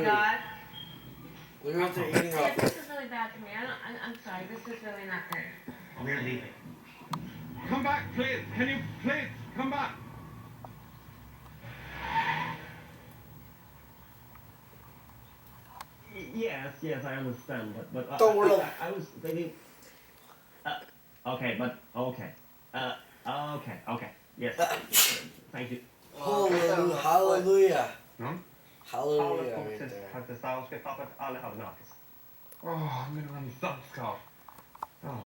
food. God. Look at what they're eating Yeah, off. this is really bad for me. I'm sorry. This is really not good. We're leaving. Come back, please. Can you please come back? Yes, I understand, but Don't worry. I was thinking. Okay, but okay. Okay. Yes. Thank you. Hallelujah. No? Hallelujah. Alla Right fortsätter there. faktiskt, ska pappa alla ha nakis. Åh, men det var en saltskap.